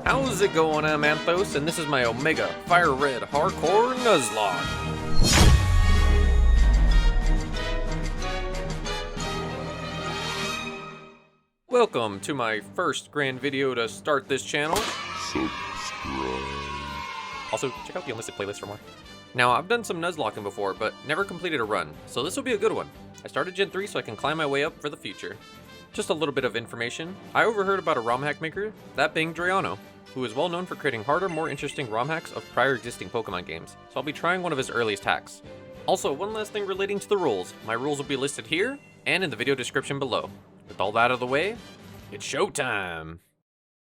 How's it going? I'm Anthos, and this is my Omega FireRed Hardcore Nuzlocke. Welcome to my first grand video to start this channel. Subscribe. Also, check out the unlisted playlist for more. Now, I've done some Nuzlocking before, but never completed a run, so this will be a good one. I started Gen 3 so I can climb my way up for the future. Just a little bit of information. I overheard about a ROM hack maker, that being Drayano, who is well known for creating harder, more interesting ROM hacks of prior existing Pokemon games, so I'll be trying one of his earliest hacks. Also, one last thing relating to the rules. My rules will be listed here and in the video description below. With all that out of the way, it's showtime!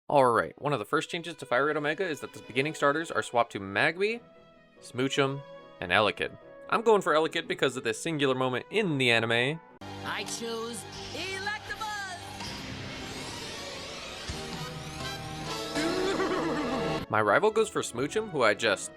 Alright, one of the first changes to FireRed Omega is that the beginning starters are swapped to Magby, Smoochum, and Elekid. I'm going for Elekid because of this singular moment in the anime. I choose My rival goes for Smoochum, who I just...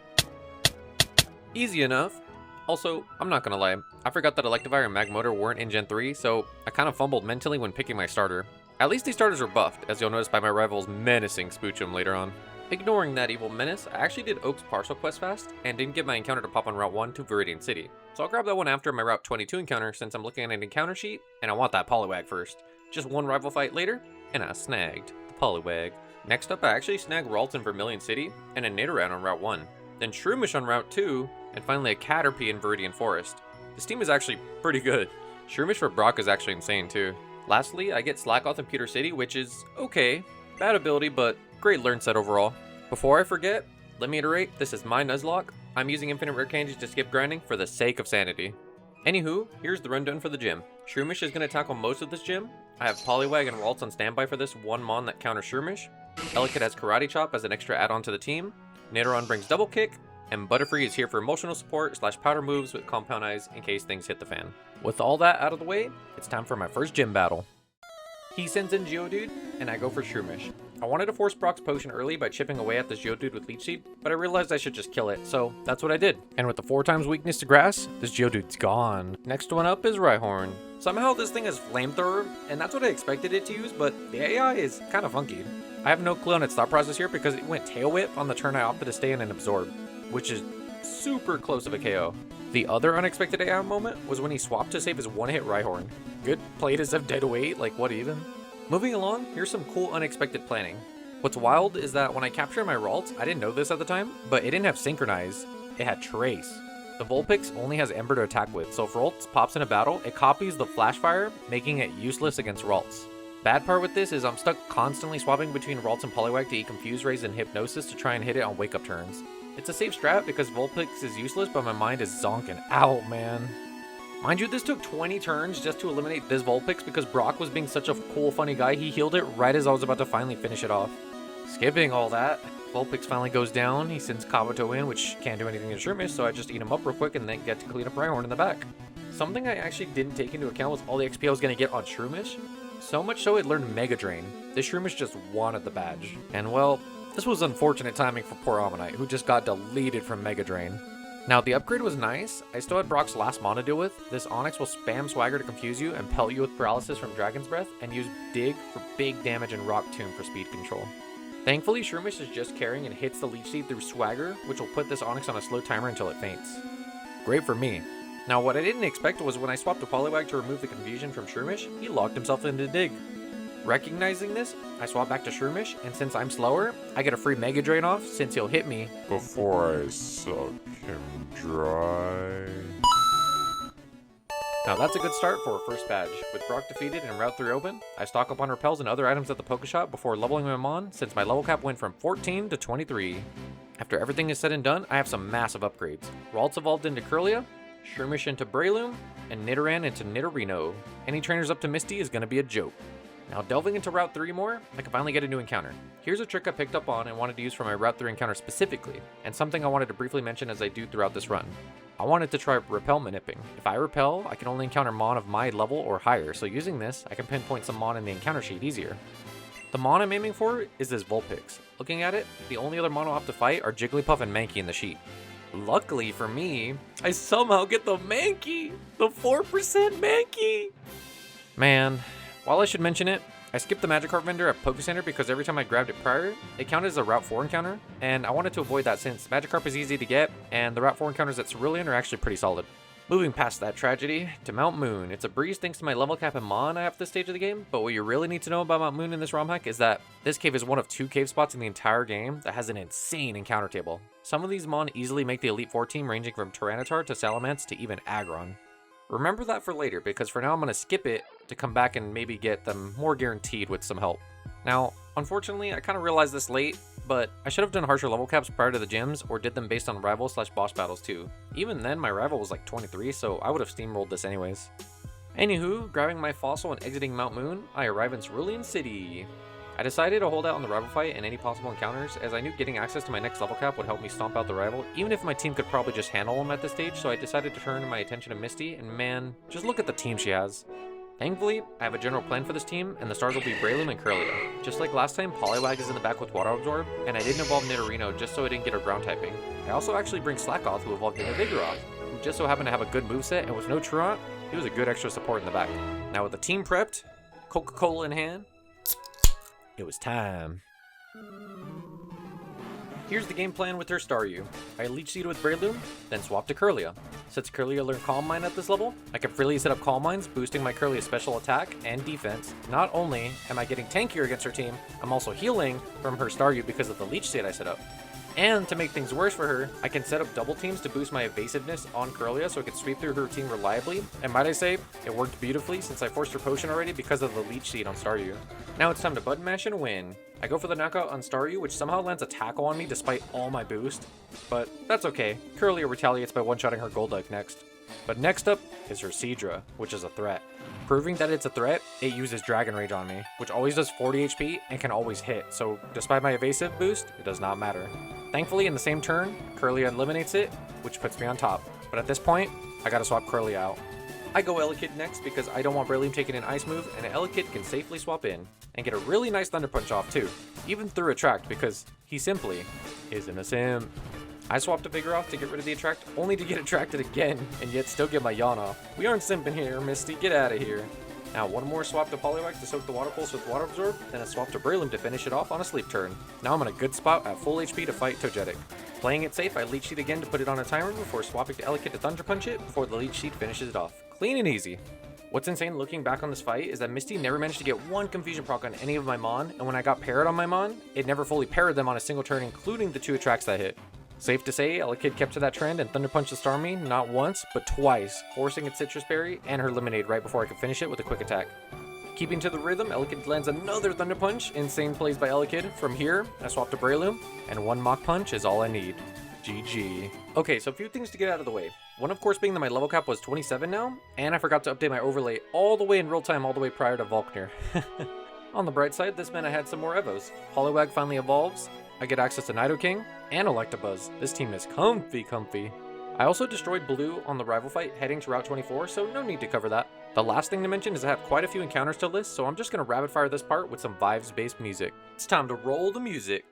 easy enough. Also, I'm not gonna lie, I forgot that Electivire and Magmotor weren't in Gen 3, so I kind of fumbled mentally when picking my starter. At least these starters are buffed, as you'll notice by my rival's menacing Smoochum later on. Ignoring that evil menace, I actually did Oak's parcel quest fast, and didn't get my encounter to pop on Route 1 to Viridian City. So I'll grab that one after my Route 22 encounter since I'm looking at an encounter sheet, and I want that Poliwag first. Just one rival fight later, and I snagged the Poliwag. Next up, I actually snagged Ralts in Vermilion City, and a Nidoran on Route 1, then Shroomish on Route 2, and finally a Caterpie in Viridian Forest. This team is actually pretty good. Shroomish for Brock is actually insane too. Lastly, I get Slackoth in Pewter City, which is okay. Bad ability, but great learn set overall. Before I forget, let me iterate, this is my Nuzlocke. I'm using infinite rare candies to skip grinding for the sake of sanity. Anywho, here's the rundown for the gym. Shroomish is going to tackle most of this gym. I have Poliwag and Ralts on standby for this one Mon that counters Shroomish. Elekid has Karate Chop as an extra add-on to the team. Nidoran brings Double Kick, and Butterfree is here for emotional support / powder moves with Compound Eyes in case things hit the fan. With all that out of the way, it's time for my first gym battle. He sends in Geodude, and I go for Shroomish. I wanted to force Brock's potion early by chipping away at this Geodude with Leech Seed, but I realized I should just kill it, so that's what I did. And with the 4x weakness to grass, this Geodude's gone. Next one up is Rhyhorn. Somehow this thing has Flamethrower, and that's what I expected it to use, but the AI is kind of funky. I have no clue on its thought process here because it went Tail Whip on the turn I opted to stay in and Absorb, which is super close of a KO. The other unexpected AI moment was when he swapped to save his one-hit Rhyhorn. Good play to Zev dead weight, like what even? Moving along, here's some cool unexpected planning. What's wild is that when I captured my Ralts, I didn't know this at the time, but it didn't have Synchronize, it had Trace. The Vulpix only has Ember to attack with, so if Ralts pops in a battle, it copies the Flash Fire, making it useless against Ralts. Bad part with this is I'm stuck constantly swapping between Ralts and Poliwag to eat Confuse Rays and Hypnosis to try and hit it on wake up turns. It's a safe strat because Vulpix is useless, but my mind is zonking out, man. Mind you, this took 20 turns just to eliminate this Vulpix because Brock was being such a cool, funny guy, he healed it right as I was about to finally finish it off. Skipping all that, Vulpix finally goes down, he sends Kabuto in, which can't do anything to Shroomish, so I just eat him up real quick and then get to clean up Rhyhorn in the back. Something I actually didn't take into account was all the XP I was going to get on Shroomish. So much so it learned Mega Drain. This Shroomish just wanted the badge. And well, this was unfortunate timing for poor Ammonite, who just got deleted from Mega Drain. Now the upgrade was nice, I still had Brock's last Mon to deal with. This Onix will spam Swagger to confuse you and pelt you with Paralysis from Dragon's Breath, and use Dig for big damage and Rock Tomb for speed control. Thankfully, Shroomish is just carrying and hits the Leech Seed through Swagger, which will put this Onix on a slow timer until it faints. Great for me. Now what I didn't expect was when I swapped to Poliwag to remove the confusion from Shroomish, he locked himself into Dig. Recognizing this, I swap back to Shroomish, and since I'm slower, I get a free Mega Drain off since he'll hit me Before I suck him dry. Now that's a good start for a first badge. With Brock defeated and Route 3 open, I stock up on repels and other items at the Pokeshop before leveling them on since my level cap went from 14 to 23. After everything is said and done, I have some massive upgrades. Ralts evolved into Curlia, Shroomish into Breloom, and Nidoran into Nidorino. Any trainers up to Misty is going to be a joke. Now delving into Route 3 more, I can finally get a new encounter. Here's a trick I picked up on and wanted to use for my Route 3 encounter specifically, and something I wanted to briefly mention as I do throughout this run. I wanted to try repel manipping. If I repel, I can only encounter Mon of my level or higher, so using this, I can pinpoint some Mon in the encounter sheet easier. The Mon I'm aiming for is this Vulpix. Looking at it, the only other Mon I'll have to fight are Jigglypuff and Mankey in the sheet. Luckily for me, I somehow get the Mankey! The 4% Mankey! Man, while I should mention it, I skipped the Magikarp vendor at Poke Center because every time I grabbed it prior, it counted as a Route 4 encounter, and I wanted to avoid that since Magikarp is easy to get, and the Route 4 encounters at Cerulean are actually pretty solid. Moving past that tragedy, to Mount Moon. It's a breeze thanks to my level cap and Mon I have at this stage of the game, but what you really need to know about Mount Moon in this ROM hack is that this cave is one of 2 cave spots in the entire game that has an insane encounter table. Some of these Mon easily make the Elite 4 team, ranging from Tyranitar to Salamence to even Aggron. Remember that for later, because for now I'm going to skip it to come back and maybe get them more guaranteed with some help. Now, unfortunately, I kind of realized this late, but I should have done harsher level caps prior to the gyms, or did them based on rival/boss battles too. Even then, my rival was like 23, so I would have steamrolled this anyways. Anywho, grabbing my fossil and exiting Mount Moon, I arrive in Cerulean City. I decided to hold out on the rival fight and any possible encounters, as I knew getting access to my next level cap would help me stomp out the rival, even if my team could probably just handle him at this stage, so I decided to turn my attention to Misty, and man, just look at the team she has. Thankfully, I have a general plan for this team, and the stars will be Breloom and Kirlia. Just like last time, Poliwag is in the back with Water Absorb, and I didn't evolve Nidorino just so I didn't get her ground typing. I also actually bring Slackoth, who evolved into Vigoroth, who just so happened to have a good moveset, and with no Truant, he was a good extra support in the back. Now with the team prepped, Coca-Cola in hand, it was time. Here's the game plan with her Staryu. I Leech Seed with Breloom, then swap to Kirlia. Since Kirlia learned Calm Mind at this level, I can freely set up Calm Minds, boosting my Kirlia's special attack and defense. Not only am I getting tankier against her team, I'm also healing from her Staryu because of the Leech Seed I set up. And to make things worse for her, I can set up double teams to boost my evasiveness on Kirlia so I can sweep through her team reliably. And might I say, it worked beautifully since I forced her potion already because of the Leech Seed on Staryu. Now it's time to button mash and win. I go for the knockout on Staryu, which somehow lands a tackle on me despite all my boost. But that's okay, Kirlia retaliates by one-shotting her Golduck next. But next up is her Seadra, which is a threat. Proving that it's a threat, it uses Dragon Rage on me, which always does 40 HP and can always hit, so despite my evasive boost, it does not matter. Thankfully, in the same turn, Kirlia eliminates it, which puts me on top. But at this point, I gotta swap Kirlia out. I go Elekid next because I don't want Breloom taking an Ice move, and Elekid can safely swap in, and get a really nice Thunder Punch off too, even through Attract because he simply isn't a simp. I swapped to Vigoroth to get rid of the Attract, only to get attracted again, and yet still get my yawn off. We aren't simping here, Misty, get out of here. Now one more swap to Poliwag to soak the Water Pulse with Water Absorb, then a swap to Breloom to finish it off on a sleep turn. Now I'm in a good spot at full HP to fight Togetic. Playing it safe, I Leech Seed again to put it on a timer before swapping to Elekid to Thunder Punch it before the Leech Seed finishes it off. Clean and easy. What's insane looking back on this fight is that Misty never managed to get one Confusion proc on any of my Mon, and when I got parried on my Mon, it never fully parried them on a single turn, including the 2 attracts that hit. Safe to say, Elekid kept to that trend and Thunder Punched the Starmie not once, but twice, forcing its Citrus Berry and her Lemonade right before I could finish it with a quick attack. Keeping to the rhythm, Elekid lands another Thunder Punch, insane plays by Elekid. From here, I swap to Breloom, and one Mach Punch is all I need. GG. Okay, so a few things to get out of the way. One, of course, being that my level cap was 27 now, and I forgot to update my overlay all the way in real time, all the way prior to Volkner. On the bright side, this meant I had some more Evos. Poliwag finally evolves, I get access to Nidoking, and Electabuzz. This team is comfy. I also destroyed Blue on the rival fight heading to Route 24, so no need to cover that. The last thing to mention is I have quite a few encounters to list, so I'm just going to rapid fire this part with some vibes-based music. It's time to roll the music.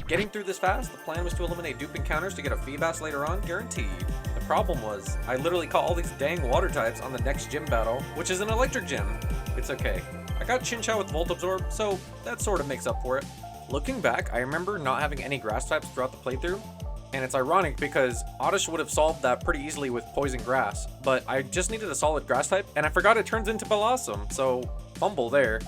Getting through this fast, the plan was to eliminate dupe encounters to get a Feebas later on, guaranteed. The problem was, I literally caught all these dang water types on the next gym battle, which is an electric gym. It's okay. I got Chinchou with Volt Absorb, so that sort of makes up for it. Looking back, I remember not having any grass types throughout the playthrough, and it's ironic because Oddish would have solved that pretty easily with Poison Grass, but I just needed a solid grass type, and I forgot it turns into Blossom, so fumble there.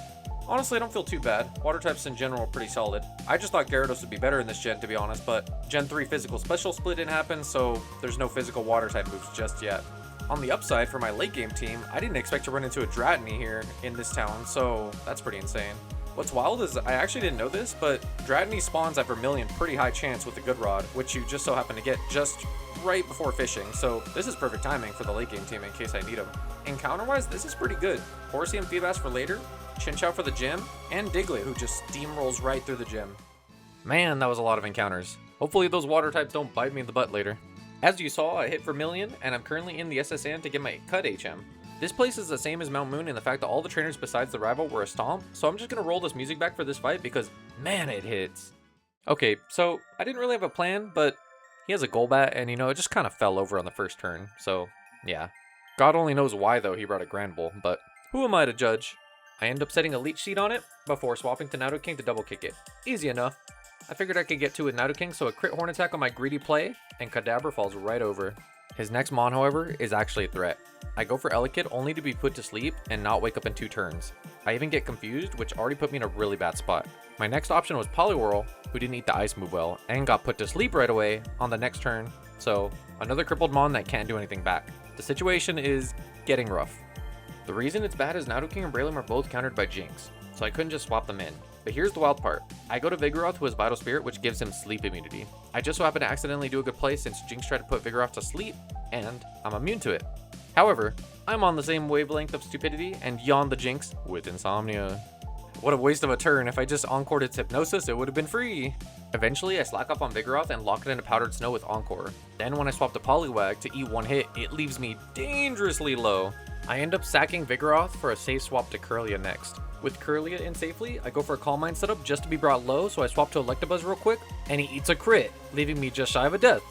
Honestly, I don't feel too bad. Water types in general are pretty solid. I just thought Gyarados would be better in this gen, to be honest, but Gen 3 physical special split didn't happen, so there's no physical water type moves just yet. On the upside, for my late game team, I didn't expect to run into a Dratini here in this town, so that's pretty insane. What's wild is I actually didn't know this, but Dratini spawns at Vermilion pretty high chance with the Good Rod, which you just so happen to get just right before fishing, so this is perfect timing for the late game team in case I need them. Encounter-wise, this is pretty good. Horsey and Feebas for later, Chinchou for the gym, and Diglett who just steamrolls right through the gym. Man, that was a lot of encounters. Hopefully those water types don't bite me in the butt later. As you saw, I hit Vermilion, and I'm currently in the SSN to get my cut HM. This place is the same as Mount Moon in the fact that all the trainers besides the rival were a stomp, so I'm just gonna roll this music back for this fight because, man, it hits. Okay, so I didn't really have a plan, but he has a Golbat, and it just kind of fell over on the first turn, so yeah. God only knows why, though, he brought a Granbull, but who am I to judge? I end up setting a leech seed on it before swapping to Nidoking to double kick it. Easy enough. I figured I could get 2 with Nidoking, so a crit horn attack on my greedy play, and Kadabra falls right over. His next Mon, however, is actually a threat. I go for Elekid only to be put to sleep and not wake up in 2 turns. I even get confused, which already put me in a really bad spot. My next option was Poliwhirl, who didn't eat the ice move well, and got put to sleep right away on the next turn, so another crippled Mon that can't do anything back. The situation is getting rough. The reason it's bad is Nidoking and Breloom are both countered by Jinx, so I couldn't just swap them in. But here's the wild part. I go to Vigoroth who has Vital Spirit, which gives him sleep immunity. I just so happen to accidentally do a good play since Jinx tried to put Vigoroth to sleep, and I'm immune to it. However, I'm on the same wavelength of stupidity and yawned the Jinx with Insomnia. What a waste of a turn. If I just encored its Hypnosis, it would have been free. Eventually, I slack off on Vigoroth and lock it into Powdered Snow with Encore. Then when I swap to Poliwag to eat 1 hit, it leaves me dangerously low. I end up sacking Vigoroth for a safe swap to Kirlia next. With Kirlia in safely, I go for a Calm Mind setup just to be brought low, so I swap to Electabuzz real quick, and he eats a crit, leaving me just shy of a death.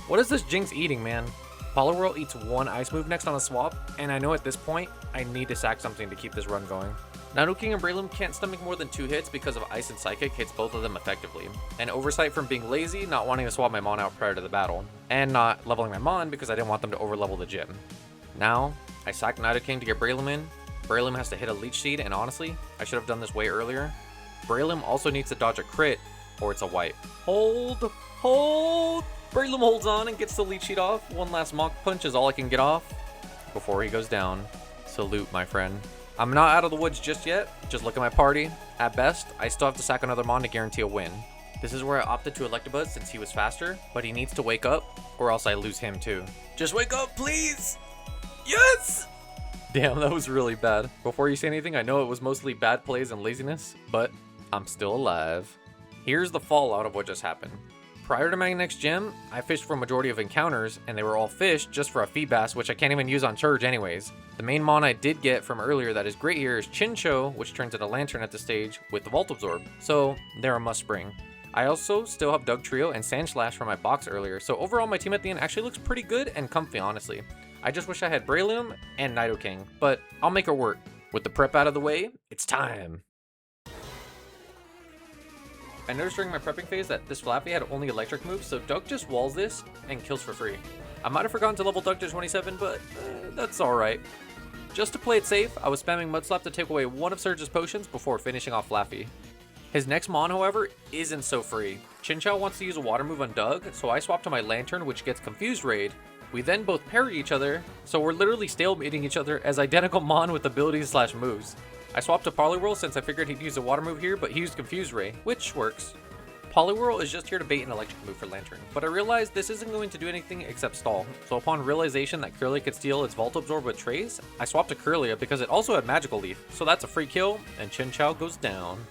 What is this Jinx eating, man? Poliwhirl eats 1 ice move next on a swap, and I know at this point, I need to sack something to keep this run going. Nidoking and Breloom can't stomach more than 2 hits because of Ice and Psychic hits both of them effectively. An oversight from being lazy, not wanting to swap my Mon out prior to the battle, and not leveling my Mon because I didn't want them to overlevel the gym. Now, I sack Nidoking to get Breloom in. Breloom has to hit a Leech Seed, and honestly, I should have done this way earlier. Breloom also needs to dodge a crit, or it's a wipe. Hold! Breloom holds on and gets the Leech Seed off. 1 last Mach Punch is all I can get off before he goes down. Salute, my friend. I'm not out of the woods just yet. Just look at my party. At best, I still have to sack another Mon to guarantee a win. This is where I opted to Electabuzz since he was faster, but he needs to wake up, or else I lose him too. Just wake up, please! Yes! Damn, that was really bad. Before you say anything, I know it was mostly bad plays and laziness, but I'm still alive. Here's the fallout of what just happened. Prior to my next gym, I fished for a majority of encounters, and they were all fished just for a Feebas, which I can't even use on Surge anyways. The main Mon I did get from earlier that is great here is Chinchou, which turns into Lantern at the stage with the Volt Absorb, so they're a must bring. I also still have Dugtrio and Sandslash from my box earlier, so overall my team at the end actually looks pretty good and comfy, honestly. I just wish I had Breloom and Nidoking, but I'll make it work. With the prep out of the way, it's time! I noticed during my prepping phase that this Flappy had only electric moves, so Doug just walls this and kills for free. I might have forgotten to level Doug to 27, but that's alright. Just to play it safe, I was spamming Mud Slap to take away 1 of Surge's potions before finishing off Flappy. His next Mon, however, isn't so free. Chinchou wants to use a water move on Doug, so I swap to my Lantern, which gets Confused Raid. We then both parry each other, so we're literally stalemating each other as identical Mon with abilities / moves. I swapped to Poliwhirl since I figured he'd use a water move here, but he used Confuse Ray, which works. Poliwhirl is just here to bait an electric move for Lantern, but I realized this isn't going to do anything except stall, so upon realization that Kirlia could steal its Volt Absorb with Trace, I swapped to Kirlia because it also had Magical Leaf, so that's a free kill, and Chinchou goes down.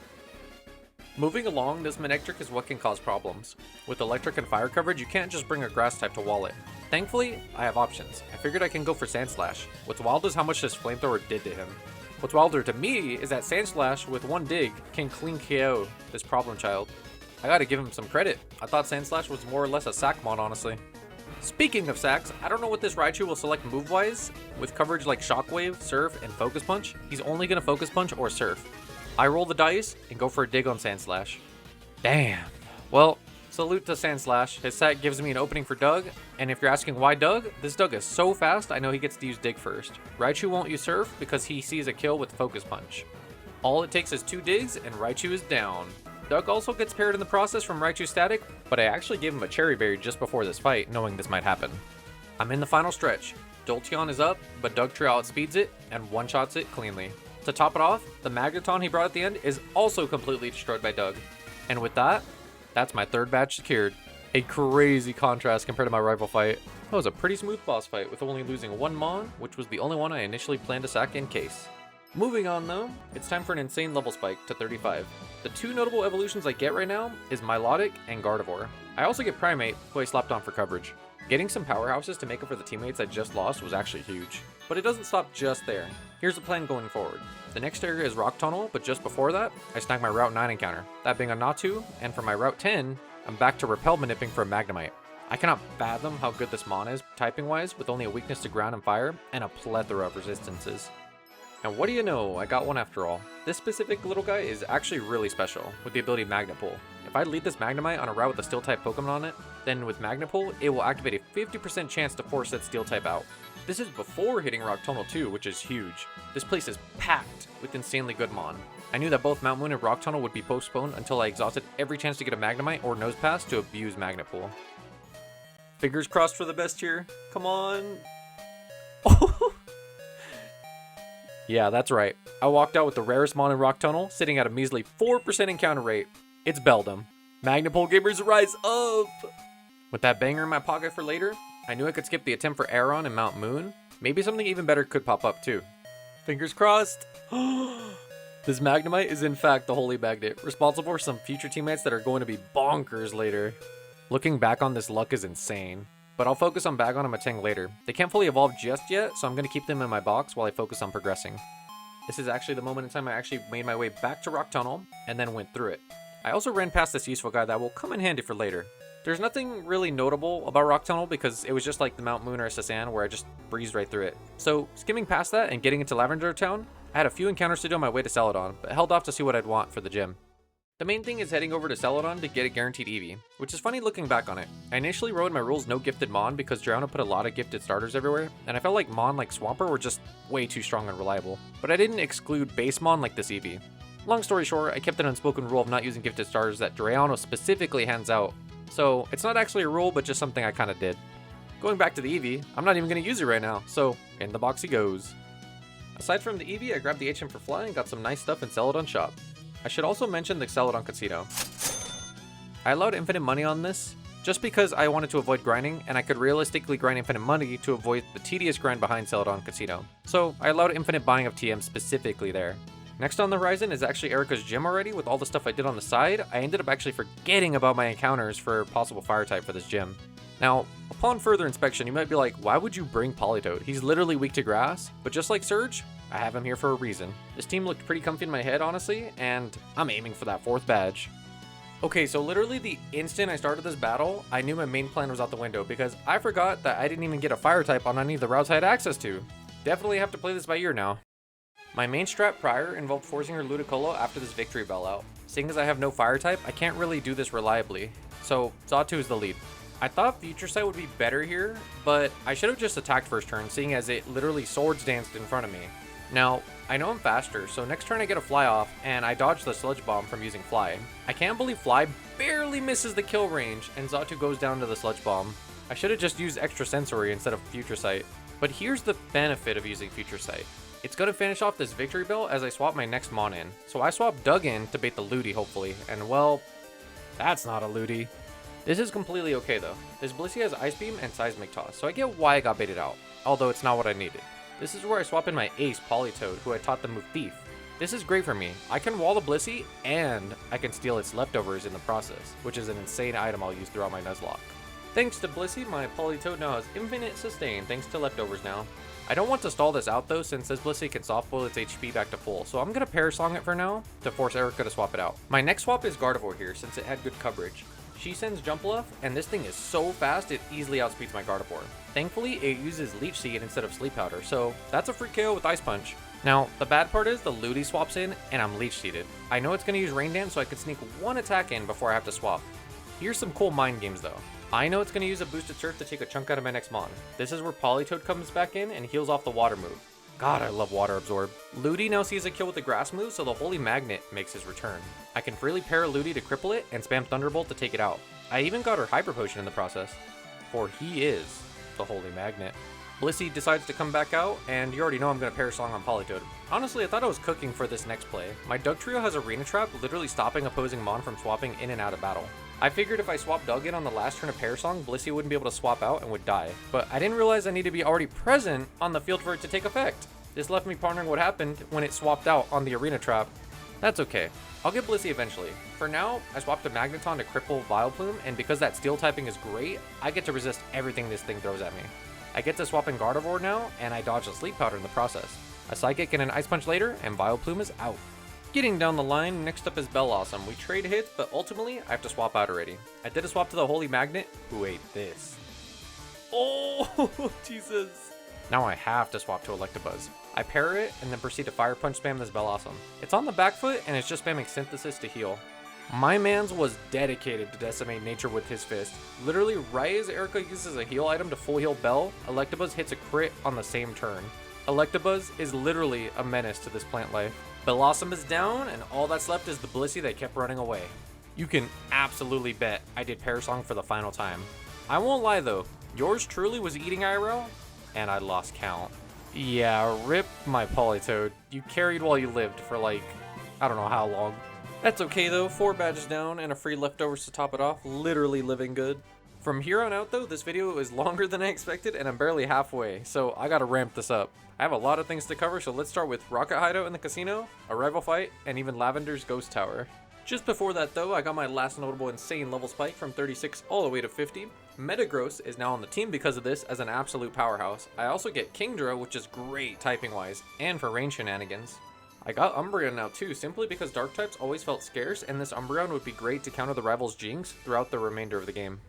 Moving along, this Manectric is what can cause problems. With Electric and Fire coverage, you can't just bring a Grass type to wall it. Thankfully, I have options. I figured I can go for Sandslash. What's wild is how much this Flamethrower did to him. What's wilder to me is that Sandslash, with 1 dig, can clean KO this problem child. I gotta give him some credit. I thought Sandslash was more or less a sack Mon, honestly. Speaking of sacks, I don't know what this Raichu will select move-wise. With coverage like Shockwave, Surf, and Focus Punch, he's only gonna Focus Punch or Surf. I roll the dice and go for a dig on Sandslash. Damn. Well, salute to Sandslash. His sack gives me an opening for Doug, and if you're asking why Doug, this Doug is so fast I know he gets to use Dig first. Raichu won't use Surf because he sees a kill with Focus Punch. All it takes is 2 digs and Raichu is down. Doug also gets parried in the process from Raichu Static, but I actually gave him a Cherry Berry just before this fight, knowing this might happen. I'm in the final stretch. Jolteon is up, but Dugtrio outspeeds it and one-shots it cleanly. To top it off, the Magneton he brought at the end is also completely destroyed by Doug. And with that, that's my 3rd badge secured. A crazy contrast compared to my rival fight. That was a pretty smooth boss fight with only losing 1 Mon, which was the only one I initially planned to sack in case. Moving on though, it's time for an insane level spike to 35. The 2 notable evolutions I get right now is Milotic and Gardevoir. I also get Primate, who I slapped on for coverage. Getting some powerhouses to make up for the teammates I just lost was actually huge. But it doesn't stop just there. Here's the plan going forward. The next area is Rock Tunnel, but just before that, I snag my Route 9 encounter, that being a Natu, and for my Route 10, I'm back to Repel Manipping for a Magnemite. I cannot fathom how good this Mon is, typing-wise, with only a weakness to ground and fire, and a plethora of resistances. And what do you know, I got one after all. This specific little guy is actually really special, with the ability Magnet Pull. If I lead this Magnemite on a route with a Steel type Pokemon on it, then with Magnet Pull, it will activate a 50% chance to force that Steel type out. This is before hitting Rock Tunnel too, which is huge. This place is packed with insanely good Mon. I knew that both Mount Moon and Rock Tunnel would be postponed until I exhausted every chance to get a Magnemite or Nose Pass to abuse Magnet Pull. Fingers crossed for the best here. Come on. Oh. Yeah, that's right. I walked out with the rarest Mon in Rock Tunnel, sitting at a measly 4% encounter rate. It's Beldum. Magnet Pull gamers rise up! With that banger in my pocket for later, I knew I could skip the attempt for Aeron and Mount Moon. Maybe something even better could pop up too. Fingers crossed! This Magnemite is in fact the Holy Magnet, responsible for some future teammates that are going to be bonkers later. Looking back on this luck is insane. But I'll focus on Bagon and Matang later. They can't fully evolve just yet, so I'm going to keep them in my box while I focus on progressing. This is actually the moment in time I actually made my way back to Rock Tunnel, and then went through it. I also ran past this useful guy that will come in handy for later. There's nothing really notable about Rock Tunnel because it was just like the Mount Moon or Sasan where I just breezed right through it. So, skimming past that and getting into Lavender Town, I had a few encounters to do on my way to Celadon, but held off to see what I'd want for the gym. The main thing is heading over to Celadon to get a guaranteed Eevee, which is funny looking back on it. I initially wrote in my rules no Gifted Mon because Drowned put a lot of gifted starters everywhere, and I felt like Mon like Swampert were just way too strong and reliable. But I didn't exclude base Mon like this Eevee. Long story short, I kept an unspoken rule of not using gifted starters that Drayano specifically hands out, so it's not actually a rule but just something I kinda did. Going back to the Eevee, I'm not even going to use it right now, so in the box he goes. Aside from the Eevee, I grabbed the HM for Fly and got some nice stuff in Celadon shop. I should also mention the Celadon Casino. I allowed infinite money on this, just because I wanted to avoid grinding, and I could realistically grind infinite money to avoid the tedious grind behind Celadon Casino. So I allowed infinite buying of TM specifically there. Next on the horizon is actually Erica's gym already. With all the stuff I did on the side, I ended up actually forgetting about my encounters for possible fire type for this gym. Now, upon further inspection, you might be like, why would you bring Politoed? He's literally weak to grass, but just like Surge, I have him here for a reason. This team looked pretty comfy in my head, honestly, and I'm aiming for that 4th badge. Okay, so literally the instant I started this battle, I knew my main plan was out the window because I forgot that I didn't even get a fire type on any of the routes I had access to. Definitely have to play this by ear now. My main strat prior involved forcing her Ludicolo after this victory bell out. Seeing as I have no fire type, I can't really do this reliably, so Xatu is the lead. I thought Future Sight would be better here, but I should have just attacked first turn, seeing as it literally swords danced in front of me. Now, I know I'm faster, so next turn I get a Fly off, and I dodge the Sludge Bomb from using Fly. I can't believe Fly barely misses the kill range, and Xatu goes down to the Sludge Bomb. I should have just used Extra Sensory instead of Future Sight. But here's the benefit of using Future Sight. It's going to finish off this victory bell as I swap my next Mon in. So I swap Doug in to bait the Ludi, hopefully, and well, that's not a Ludi. This is completely okay though. This Blissey has Ice Beam and Seismic Toss, so I get why I got baited out, although it's not what I needed. This is where I swap in my ace, Politoed, who I taught the move Thief. This is great for me. I can wall the Blissey, and I can steal its leftovers in the process, which is an insane item I'll use throughout my Nuzlocke. Thanks to Blissey, my Politoed now has infinite sustain thanks to leftovers now. I don't want to stall this out though, since this Blissey can softboil its HP back to full, so I'm going to Parasong it for now to force Erica to swap it out. My next swap is Gardevoir here, since it had good coverage. She sends Jumpluff, and this thing is so fast it easily outspeeds my Gardevoir. Thankfully, it uses Leech Seed instead of Sleep Powder, so that's a free KO with Ice Punch. Now, the bad part is the Ludi swaps in, and I'm Leech Seeded. I know it's going to use Rain Dance, so I could sneak one attack in before I have to swap. Here's some cool mind games though. I know it's going to use a Boosted Surf to take a chunk out of my next Mon. This is where Politoed comes back in and heals off the Water move. God, I love Water Absorb. Ludi now sees a kill with the Grass move, so the Holy Magnet makes his return. I can freely pair Ludi to cripple it and spam Thunderbolt to take it out. I even got her Hyper Potion in the process, for he is the Holy Magnet. Blissey decides to come back out, and you already know I'm going to Parasong on Politoed. Honestly, I thought I was cooking for this next play. My Doug Trio has Arena Trap, literally stopping opposing Mon from swapping in and out of battle. I figured if I swapped Doug in on the last turn of Parasong, Blissey wouldn't be able to swap out and would die. But I didn't realize I needed to be already present on the field for it to take effect. This left me pondering what happened when it swapped out on the Arena Trap. That's okay. I'll get Blissey eventually. For now, I swapped a Magneton to cripple Vileplume, and because that Steel typing is great, I get to resist everything this thing throws at me. I get to swap in Gardevoir now, and I dodge the Sleep Powder in the process. A Psychic and an Ice Punch later, and Vileplume is out. Getting down the line, next up is Bellossom. We trade hits, but ultimately, I have to swap out already. I did a swap to the Holy Magnet, who ate this. Oh, Jesus. Now I have to swap to Electabuzz. I pair it and then proceed to Fire Punch spam this Bellossom. It's on the back foot and it's just spamming Synthesis to heal. My mans was dedicated to decimate nature with his fist. Literally, right as Erica uses a heal item to full heal Bell, Electabuzz hits a crit on the same turn. Electabuzz is literally a menace to this plant life. Bellossom is down, and all that's left is the Blissey that kept running away. You can absolutely bet I did Parasong for the final time. I won't lie though, yours truly was eating IRL, and I lost count. Yeah, rip my Politoed. You carried while you lived for like, I don't know how long. That's okay though, 4 badges down and a free leftovers to top it off, literally living good. From here on out though, this video is longer than I expected and I'm barely halfway, so I gotta ramp this up. I have a lot of things to cover, so let's start with Rocket Hideout in the casino, a rival fight, and even Lavender's Ghost Tower. Just before that though, I got my last notable insane level spike from 36 all the way to 50. Metagross is now on the team because of this as an absolute powerhouse. I also get Kingdra, which is great typing wise, and for range shenanigans. I got Umbreon now too, simply because Dark types always felt scarce, and this Umbreon would be great to counter the rival's Jinx throughout the remainder of the game.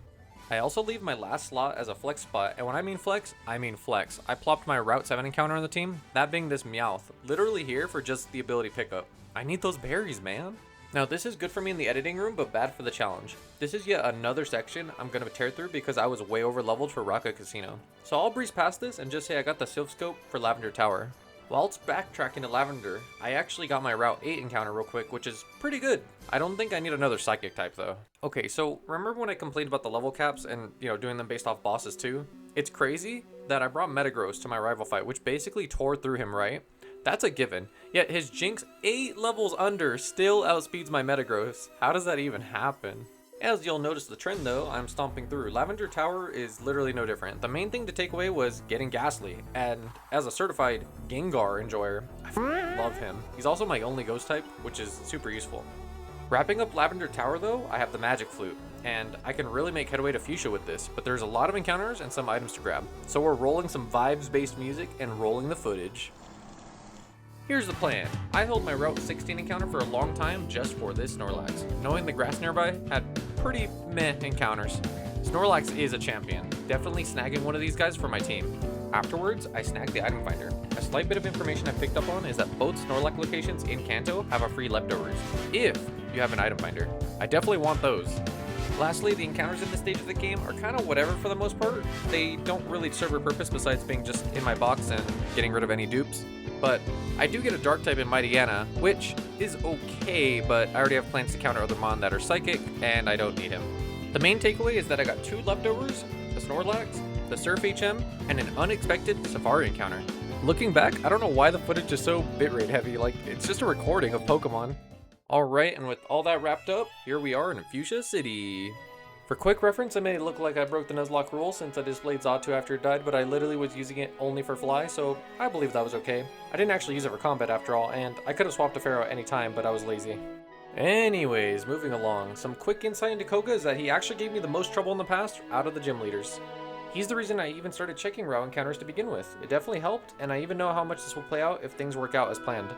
I also leave my last slot as a flex spot, and when I mean flex, I mean flex. I plopped my Route 7 encounter on the team, that being this Meowth, literally here for just the ability pickup. I need those berries, man. Now this is good for me in the editing room, but bad for the challenge. This is yet another section I'm going to tear through because I was way over leveled for Rocket Casino. So I'll breeze past this and just say I got the Silph Scope for Lavender Tower. Whilst backtracking to Lavender, I actually got my Route 8 encounter real quick, which is pretty good. I don't think I need another Psychic type though. Okay, so remember when I complained about the level caps and, doing them based off bosses too? It's crazy that I brought Metagross to my rival fight, which basically tore through him, right? That's a given. Yet his Jinx 8 levels under still outspeeds my Metagross. How does that even happen? As you'll notice the trend though, I'm stomping through. Lavender Tower is literally no different. The main thing to take away was getting Ghastly, and as a certified Gengar enjoyer, I love him. He's also my only ghost type, which is super useful. Wrapping up Lavender Tower though, I have the Magic Flute, and I can really make headway to Fuchsia with this, but there's a lot of encounters and some items to grab. So we're rolling some vibes-based music and rolling the footage. Here's the plan. I held my Route 16 encounter for a long time just for this Snorlax. Knowing the grass nearby had pretty meh encounters. Snorlax is a champion, definitely snagging one of these guys for my team. Afterwards, I snagged the item finder. A slight bit of information I picked up on is that both Snorlax locations in Kanto have a free leftovers, if you have an item finder. I definitely want those. Lastly, the encounters in this stage of the game are kind of whatever for the most part. They don't really serve a purpose besides being just in my box and getting rid of any dupes. But I do get a Dark type in Mightyena, which is okay, but I already have plans to counter other Mon that are Psychic, and I don't need him. The main takeaway is that I got 2 leftovers, the Snorlax, the Surf HM, and an unexpected Safari encounter. Looking back, I don't know why the footage is so bitrate heavy, like it's just a recording of Pokemon. Alright, and with all that wrapped up, here we are in Fuchsia City. For quick reference, it may look like I broke the Nuzlocke rule since I displayed Xatu after it died, but I literally was using it only for fly, so I believe that was okay. I didn't actually use it for combat after all, and I could have swapped to Pharaoh at any time, but I was lazy. Anyways, moving along, some quick insight into Koga is that he actually gave me the most trouble in the past out of the gym leaders. He's the reason I even started checking route encounters to begin with. It definitely helped, and I even know how much this will play out if things work out as planned.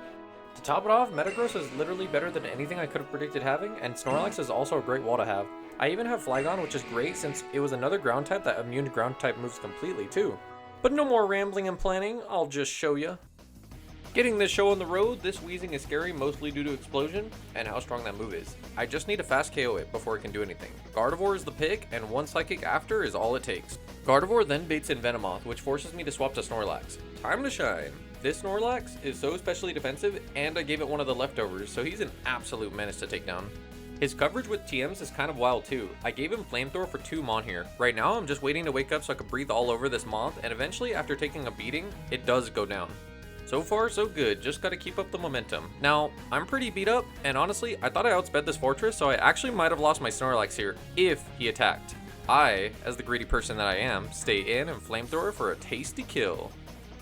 To top it off, Metagross is literally better than anything I could have predicted having, and Snorlax is also a great wall to have. I even have Flygon, which is great since it was another ground type that immune to ground type moves completely too. But no more rambling and planning, I'll just show ya. Getting this show on the road, this wheezing is scary mostly due to explosion and how strong that move is. I just need to fast KO it before it can do anything. Gardevoir is the pick, and 1 Psychic after is all it takes. Gardevoir then baits in Venomoth, which forces me to swap to Snorlax. Time to shine. This Snorlax is so especially defensive, and I gave it one of the leftovers, so he's an absolute menace to take down. His coverage with TMs is kind of wild too. I gave him Flamethrower for 2 Mon here. Right now I'm just waiting to wake up so I can breathe all over this moth, and eventually after taking a beating, it does go down. So far so good, just gotta keep up the momentum. Now, I'm pretty beat up, and honestly, I thought I outsped this fortress, so I actually might have lost my Snorlax here, if he attacked. I, as the greedy person that I am, stay in and Flamethrower for a tasty kill.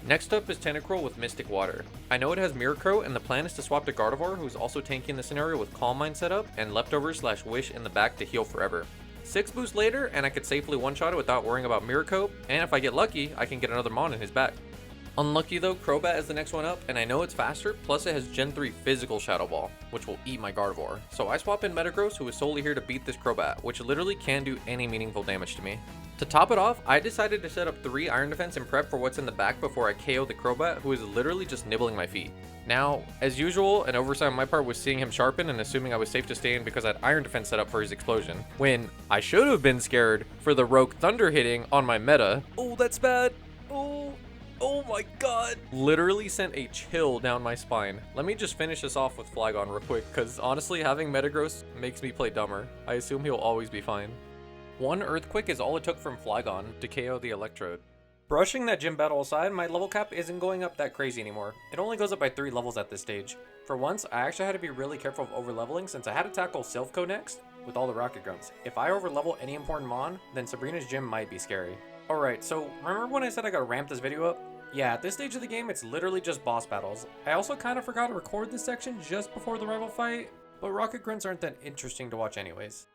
Next up is Tentacruel with Mystic Water. I know it has Miracle, and the plan is to swap to Gardevoir, who's also tanking the scenario with Calm Mind set up, and leftovers / Wish in the back to heal forever. 6 boosts later, and I could safely one-shot it without worrying about Miracle, and if I get lucky, I can get another Mon in his back. Unlucky though, Crobat is the next one up, and I know it's faster, plus it has Gen 3 Physical Shadow Ball, which will eat my Gardevoir. So I swap in Metagross, who is solely here to beat this Crobat, which literally can do any meaningful damage to me. To top it off, I decided to set up 3 iron defense and prep for what's in the back before I KO the Crobat, who is literally just nibbling my feet. Now, as usual, an oversight on my part was seeing him sharpen and assuming I was safe to stay in because I had iron defense set up for his explosion, when I should have been scared for the Rogue Thunder hitting on my meta. Oh, that's bad. Oh my god. Literally sent a chill down my spine. Let me just finish this off with Flygon real quick, because honestly, having Metagross makes me play dumber. I assume he'll always be fine. 1 Earthquake is all it took from Flygon to KO the Electrode. Brushing that gym battle aside, my level cap isn't going up that crazy anymore. It only goes up by 3 levels at this stage. For once, I actually had to be really careful of over-leveling since I had to tackle Silph Co next with all the rocket grunts. If I over-level any important mon, then Sabrina's gym might be scary. Alright, so remember when I said I gotta ramp this video up? Yeah, at this stage of the game, it's literally just boss battles. I also kind of forgot to record this section just before the rival fight, but rocket grunts aren't that interesting to watch anyways.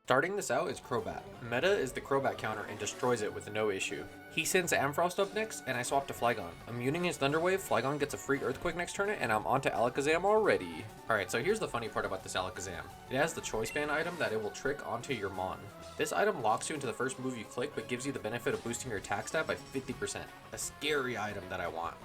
Starting this out is Crobat. Meta is the Crobat counter and destroys it with no issue. He sends Ampharos up next, and I swap to Flygon. Immuning his Thunder Wave, Flygon gets a free Earthquake next turn, and I'm onto Alakazam already. Alright, so here's the funny part about this Alakazam. It has the Choice Band item that it will trick onto your Mon. This item locks you into the first move you click, but gives you the benefit of boosting your attack stat by 50%. A scary item that I want.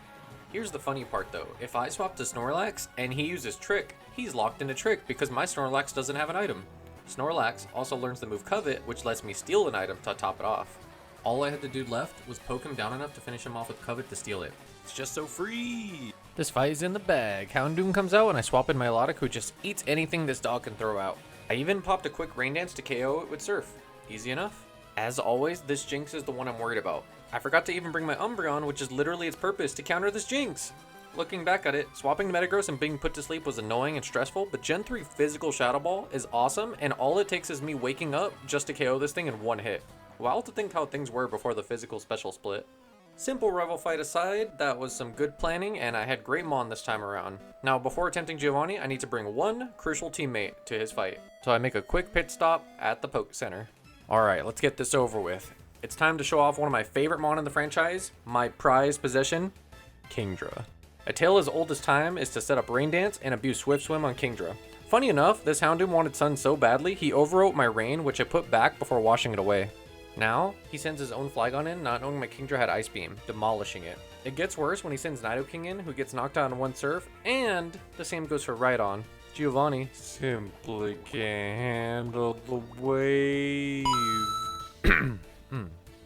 Here's the funny part though. If I swap to Snorlax, and he uses Trick, he's locked into Trick because my Snorlax doesn't have an item. Snorlax also learns the move Covet, which lets me steal an item to top it off. All I had to do left was poke him down enough to finish him off with Covet to steal it. It's just so free! This fight is in the bag. Houndoom comes out and I swap in my Milotic, who just eats anything this dog can throw out. I even popped a quick Rain Dance to KO it with Surf. Easy enough. As always, this Jinx is the one I'm worried about. I forgot to even bring my Umbreon, which is literally its purpose to counter this Jinx. Looking back at it, swapping Metagross and being put to sleep was annoying and stressful, but Gen 3 Physical Shadow Ball is awesome, and all it takes is me waking up just to KO this thing in 1 hit. Wild to think how things were before the physical special split. Simple rival fight aside, that was some good planning, and I had great Mon this time around. Now, before attempting Giovanni, I need to bring 1 crucial teammate to his fight, so I make a quick pit stop at the Poke Center. Alright, let's get this over with. It's time to show off one of my favorite Mon in the franchise, my prized possession, Kingdra. A tale as old as time is to set up Rain Dance and abuse Swift Swim on Kingdra. Funny enough, this Houndoom wanted Sun so badly, he overwrote my Rain, which I put back before washing it away. Now, he sends his own Flygon in, not knowing my Kingdra had Ice Beam, demolishing it. It gets worse when he sends Nidoking in, who gets knocked out in 1 Surf, and the same goes for Rhydon. Giovanni simply can't handle the wave.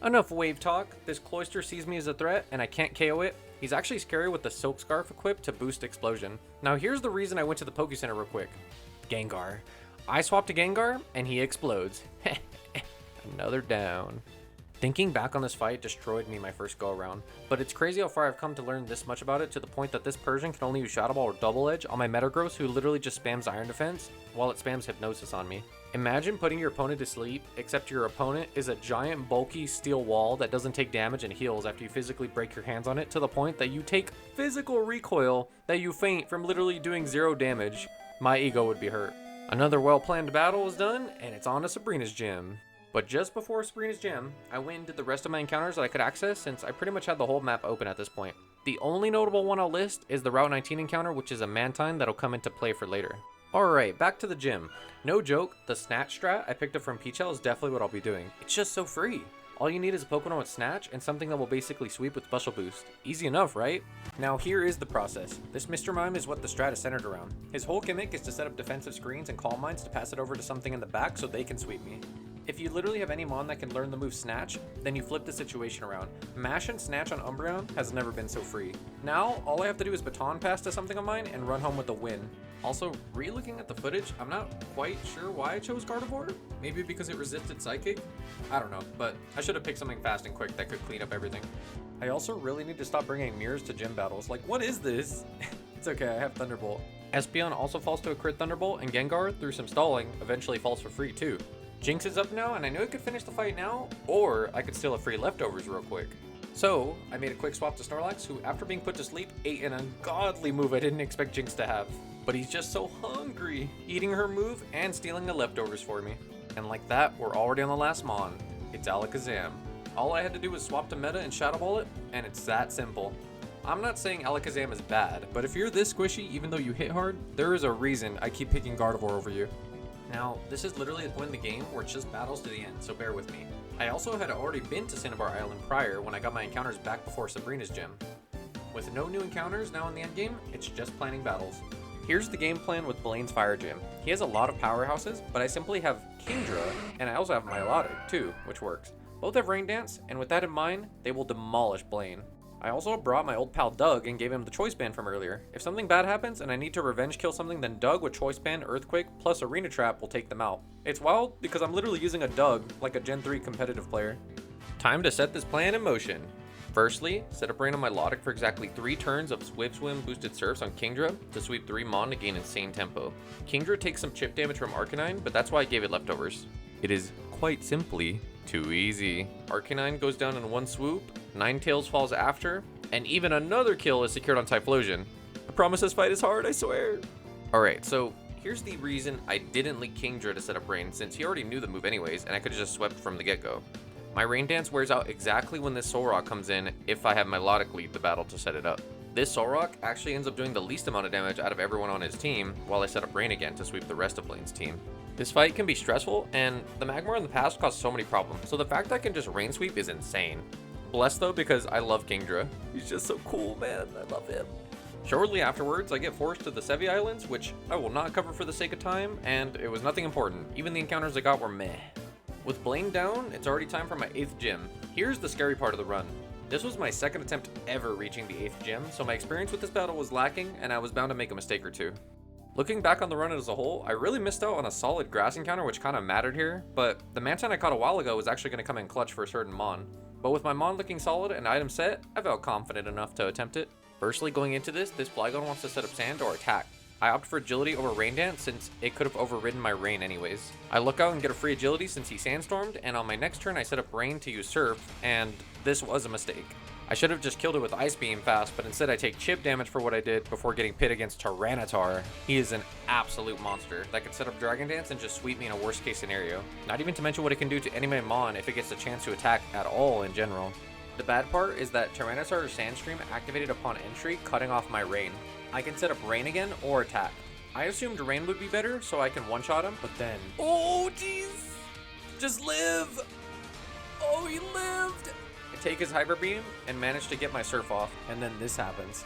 Enough wave talk. This Cloyster sees me as a threat, and I can't KO it. He's actually scary with the Silk Scarf equipped to boost Explosion. Now here's the reason I went to the Poke Center real quick. Gengar. I swap to Gengar, and he explodes. Another down. Thinking back on this fight destroyed me my first go around, but it's crazy how far I've come to learn this much about it, to the point that this Persian can only use Shadow Ball or Double Edge on my Metagross, who literally just spams Iron Defense while it spams Hypnosis on me. Imagine putting your opponent to sleep, except your opponent is a giant bulky steel wall that doesn't take damage and heals after you physically break your hands on it, to the point that you take physical recoil that you faint from literally doing 0 damage. My ego would be hurt. Another well-planned battle is done, and it's on to Sabrina's gym. But just before Sabrina's gym, I went and did the rest of my encounters that I could access, since I pretty much had the whole map open at this point. The only notable one I'll list is the Route 19 encounter, which is a Mantine that'll come into play for later. Alright, back to the gym. No joke, the Snatch strat I picked up from Peachel is definitely what I'll be doing. It's just so free. All you need is a Pokemon with Snatch and something that will basically sweep with Special Boost. Easy enough, right? Now here is the process. This Mr. Mime is what the strat is centered around. His whole gimmick is to set up defensive screens and Calm Minds to pass it over to something in the back so they can sweep me. If you literally have any Mon that can learn the move Snatch, then you flip the situation around. Mash and Snatch on Umbreon has never been so free. Now, all I have to do is Baton Pass to something of mine and run home with a win. Also, re-looking at the footage, I'm not quite sure why I chose Gardevoir. Maybe because it resisted Psychic? I don't know, but I should have picked something fast and quick that could clean up everything. I also really need to stop bringing mirrors to gym battles. Like, what is this? It's okay, I have Thunderbolt. Espeon also falls to a crit Thunderbolt, and Gengar, through some stalling, eventually falls for free too. Jinx is up now, and I knew I could finish the fight now, or I could steal a free leftovers real quick. So, I made a quick swap to Snorlax, who, after being put to sleep, ate an ungodly move I didn't expect Jinx to have. But he's just so hungry, eating her move and stealing the leftovers for me. And like that, we're already on the last Mon. It's Alakazam. All I had to do was swap to Meta and Shadow Ball it, and it's that simple. I'm not saying Alakazam is bad, but if you're this squishy even though you hit hard, there is a reason I keep picking Gardevoir over you. Now, this is literally the point in the game where it's just battles to the end, so bear with me. I also had already been to Cinnabar Island prior when I got my encounters back before Sabrina's gem. With no new encounters now in the endgame, it's just planning battles. Here's the game plan with Blaine's Fire Gym. He has a lot of powerhouses, but I simply have Kingdra, and I also have Melodic too, which works. Both have Rain Dance, and with that in mind, they will demolish Blaine. I also brought my old pal Doug and gave him the Choice Band from earlier. If something bad happens and I need to revenge kill something, then Doug with Choice Band, Earthquake, plus Arena Trap will take them out. It's wild because I'm literally using a Doug like a Gen 3 competitive player. Time to set this plan in motion. Firstly, set up Rain on my Melodic for exactly 3 turns of Swift Swim boosted surfs on Kingdra to sweep 3 Mon to gain insane tempo. Kingdra takes some chip damage from Arcanine, but that's why I gave it leftovers. It is quite simply too easy. Arcanine goes down in one swoop, Ninetales falls after, and even another kill is secured on Typhlosion. I promise this fight is hard, I swear. Alright, so here's the reason I didn't leak Kingdra to set up Rain, since he already knew the move anyways, and I could have just swept from the get-go. My Rain Dance wears out exactly when this Solrock comes in if I have Melodic lead the battle to set it up. This Solrock actually ends up doing the least amount of damage out of everyone on his team, while I set up Rain again to sweep the rest of Blaine's team. This fight can be stressful, and the Magmar in the past caused so many problems, so the fact that I can just Rain Sweep is insane. Blessed though, because I love Kingdra. He's just so cool, man. I love him. Shortly afterwards, I get forced to the Sevi Islands, which I will not cover for the sake of time, and it was nothing important. Even the encounters I got were meh. With Blaine down, it's already time for my 8th gym. Here's the scary part of the run. This was my 2nd attempt ever reaching the 8th gym, so my experience with this battle was lacking, and I was bound to make a mistake or two. Looking back on the run as a whole, I really missed out on a solid grass encounter which kind of mattered here, but the Mantine I caught a while ago was actually going to come in clutch for a certain Mon. But with my Mon looking solid and item set, I felt confident enough to attempt it. Firstly, going into this Flygon wants to set up Sand or Attack. I opt for Agility over Rain Dance since it could have overridden my Rain anyways. I look out and get a free Agility since he Sandstormed, and on my next turn I set up Rain to use Surf, and this was a mistake. I should have just killed it with Ice Beam fast, but instead I take chip damage for what I did before getting pit against Tyranitar. He is an absolute monster that could set up Dragon Dance and just sweep me in a worst case scenario. Not even to mention what it can do to any of my Mon if it gets a chance to attack at all in general. The bad part is that Tyranitar's Sandstream activated upon entry, cutting off my Rain. I can set up Rain again or attack. I assumed Rain would be better so I can one-shot him, but then... Oh jeez! Just live! Oh, he lived! I take his Hyper Beam and manage to get my Surf off, and then this happens.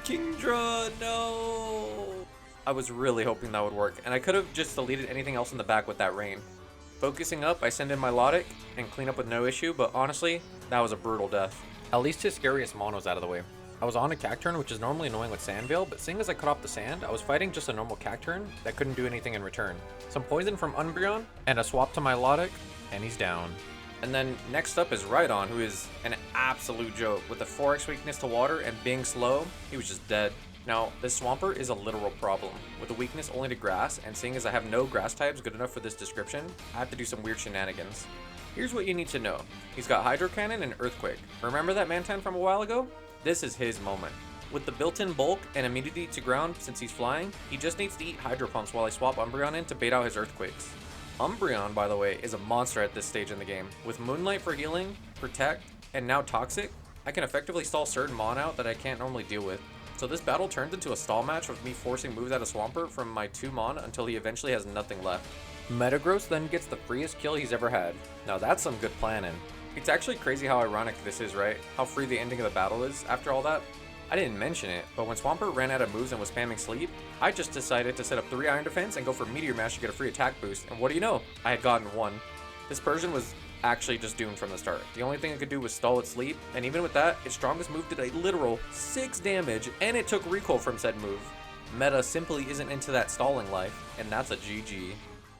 Kingdra, no! I was really hoping that would work, and I could have just deleted anything else in the back with that Rain. Focusing up, I send in my Melodic and clean up with no issue, but honestly, that was a brutal death. At least his scariest Mon was out of the way. I was on a Cacturn, which is normally annoying with Sandveil, but seeing as I cut off the sand, I was fighting just a normal Cacturn that couldn't do anything in return. Some poison from Umbreon, and a swap to my Melodic, and he's down. And then next up is Rhydon, who is an absolute joke. With a 4x weakness to water and being slow, he was just dead. Now, this Swampert is a literal problem. With a weakness only to grass, and seeing as I have no grass types good enough for this description, I have to do some weird shenanigans. Here's what you need to know. He's got Hydro Cannon and Earthquake. Remember that Mantine from a while ago? This is his moment. With the built-in bulk and immunity to ground since he's flying, he just needs to eat Hydro Pumps while I swap Umbreon in to bait out his Earthquakes. Umbreon, by the way, is a monster at this stage in the game. With Moonlight for healing, Protect, and now Toxic, I can effectively stall certain Mon out that I can't normally deal with. So this battle turns into a stall match with me forcing moves out of Swampert from my 2 Mon until he eventually has nothing left. Metagross then gets the freest kill he's ever had. Now that's some good planning. It's actually crazy how ironic this is, right? How free the ending of the battle is after all that. I didn't mention it, but when Swampert ran out of moves and was spamming Sleep, I just decided to set up 3 Iron Defense and go for Meteor Mash to get a free attack boost, and what do you know? I had gotten 1. This Persian was actually just doomed from the start. The only thing it could do was stall its Sleep, and even with that, its strongest move did a literal 6 damage, and it took recoil from said move. Meta simply isn't into that stalling life, and that's a GG.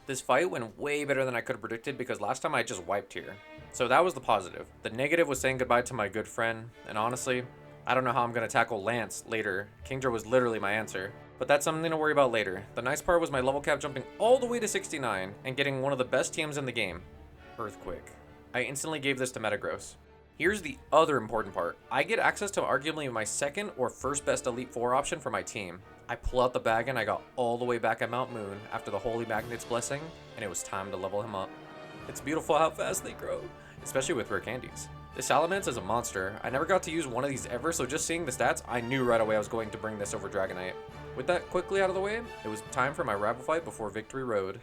This fight went way better than I could have predicted because last time I just wiped here. So that was the positive. The negative was saying goodbye to my good friend, and honestly, I don't know how I'm going to tackle Lance later. Kingdra was literally my answer. But that's something to worry about later. The nice part was my level cap jumping all the way to 69 and getting one of the best TMs in the game. Earthquake. I instantly gave this to Metagross. Here's the other important part. I get access to arguably my 2nd or 1st best Elite 4 option for my team. I pull out the bag and I got all the way back at Mount Moon after the Holy Magnet's blessing, and it was time to level him up. It's beautiful how fast they grow, especially with rare candies. This Salamence is a monster. I never got to use one of these ever, so just seeing the stats, I knew right away I was going to bring this over Dragonite. With that quickly out of the way, it was time for my rival fight before Victory Road.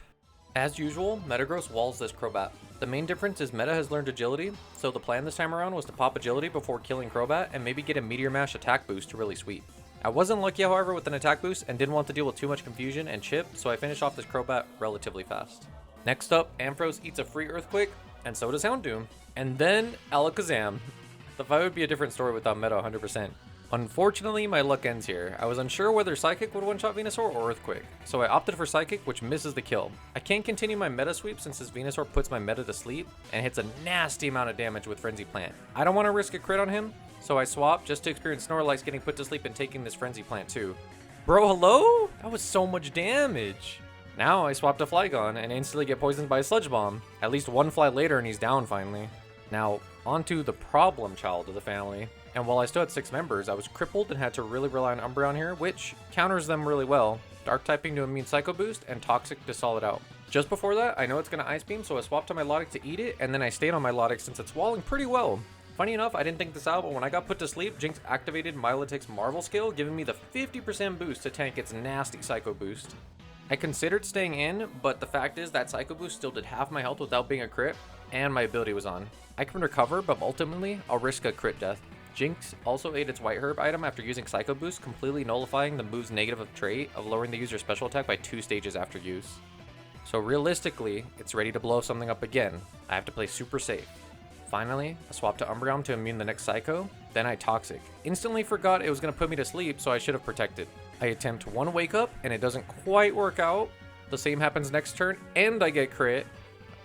As usual, Metagross walls this Crobat. The main difference is Meta has learned agility, so the plan this time around was to pop agility before killing Crobat and maybe get a Meteor Mash attack boost to really sweep. I wasn't lucky, however, with an attack boost and didn't want to deal with too much confusion and chip, so I finished off this Crobat relatively fast. Next up, Anthos eats a free Earthquake, and so does Houndoom. And then Alakazam. The fight would be a different story without Meta 100%. Unfortunately, my luck ends here. I was unsure whether Psychic would one-shot Venusaur or Earthquake, so I opted for Psychic, which misses the kill. I can't continue my meta sweep since this Venusaur puts my meta to sleep and hits a nasty amount of damage with Frenzy Plant. I don't want to risk a crit on him, so I swap just to experience Snorlax getting put to sleep and taking this Frenzy Plant too. Bro, hello? That was so much damage. Now I swap to Flygon and instantly get poisoned by a Sludge Bomb. At least one fly later and he's down finally. Now, onto the problem child of the family. And while I still had 6 members, I was crippled and had to really rely on Umbreon here, which counters them really well. Dark typing to Immune Psycho Boost and Toxic to Solid Out. Just before that, I know it's going to Ice Beam, so I swapped to my Milotic to eat it, and then I stayed on my Milotic since it's walling pretty well. Funny enough, I didn't think this out, but when I got put to sleep, Jinx activated Milotic's Marvel skill, giving me the 50% boost to tank its nasty Psycho Boost. I considered staying in, but the fact is that Psycho Boost still did half my health without being a crit, and my ability was on. I can recover, but ultimately, I'll risk a crit death. Jinx also ate its White Herb item after using Psycho Boost, completely nullifying the move's negative trait of lowering the user's special attack by 2 stages after use. So realistically, it's ready to blow something up again. I have to play super safe. Finally, I swapped to Umbreon to immune the next Psycho, then I Toxic. Instantly forgot it was going to put me to sleep, so I should have protected. I attempt one Wake Up, and it doesn't quite work out. The same happens next turn, and I get crit.